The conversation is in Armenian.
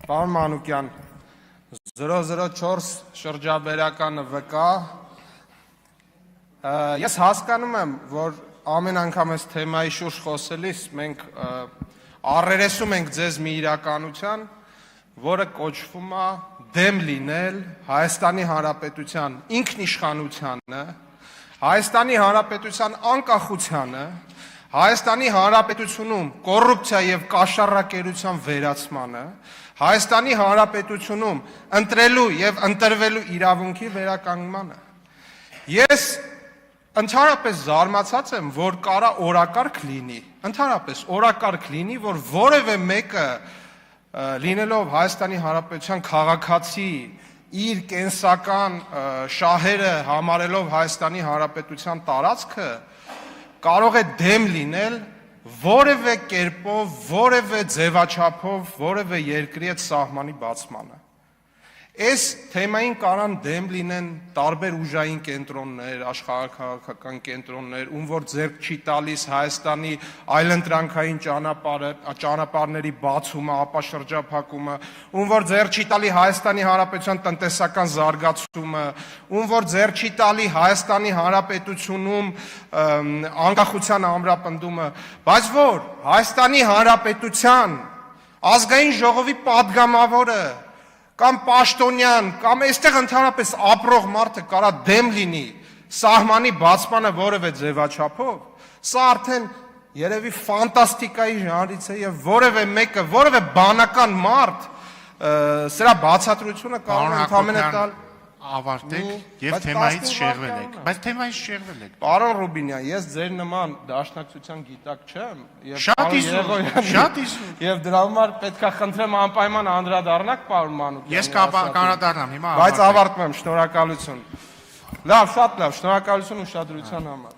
Պարոն Մանուկյան, 004 շրջաբերականը վկա, ես հասկանում եմ, որ ամեն անգամ այս թեմայի շուրջ խոսելիս մենք առերեսում ենք ձեզ մի իրականության, որը կոչվում է դեմ լինել Հայաստանի Հանրապետության ինքնիշխանությանը, Հայաստանի Հանրապետության անկախությանը, Հայաստանի Հանրապետությունում կոռուպցիա եւ կաշառակերության վերացմանը, Հայաստանի Հանրապետությունում ընտրելու եւ ընտրվելու իրավունքի վերականգնմանը։ Ես ընդհանրապես զարմացած եմ, որ կարա օրակարգ լինի, ընդհանրապես օրակարգ լինի, որ որևէ մեկը լինելով Հայաստանի Հանրապետության քաղաքացի իր կենսական շահերը համարելով Հայաստանի Հանրապետության տարածքը կարող է դեմ լինել որևէ կերպով, որևէ ձևաչափով, որևէ երկրի հետ սահմանի բացմանը։ Այս թեմային կարան դեմ լինեն տարբեր ուժային կենտրոններ, աշխարհաքաղաքական կենտրոններ, ում որ ձեռք չի տալիս Հայաստանի այլընտրանքային ճանապարհների բացումը, ապաշրջափակումը, ում որ ձեռք չի տալի Հայաստանի Հանրապետության տնտեսական զարգացումը, ում որ ձեռք չի տալի Հայաստանի Հանրապետությունում անկախության ամրապնդումը, բայց որ Հայաստանի Հանրապետության ազգային ժողովի падգամավորը կամ պաշտոնյան, կամ այստեղ ընդհանրապես ապրող մարդը կարա դեմ լինի սահմանի բացմանը որևէ ձևաչափով, սա արդեն երևի ֆանտաստիկայի ժանրից է եւ որևէ մեկը, որևէ բանական մարդ սրա բացատրությունը կարող է ընդհանրապես տալ ավարտեք եւ թեմայից շեղվել եք, բայց թեմայից շեղվել եք։ Պարոն Ռուբինյան, ես ձեր նման դաշնակցության գիտակ չեմ եւ շատ իսու եւ դրա համար պետքա խնդրեմ անպայման անդրադառնաք պարոն Մանուկյան։ Ես կանրադառնամ հիմա բայց ավարտում եմ, շնորհակալություն։ Լավ, շատ լավ, շնորհակալություն ուշադրության համար։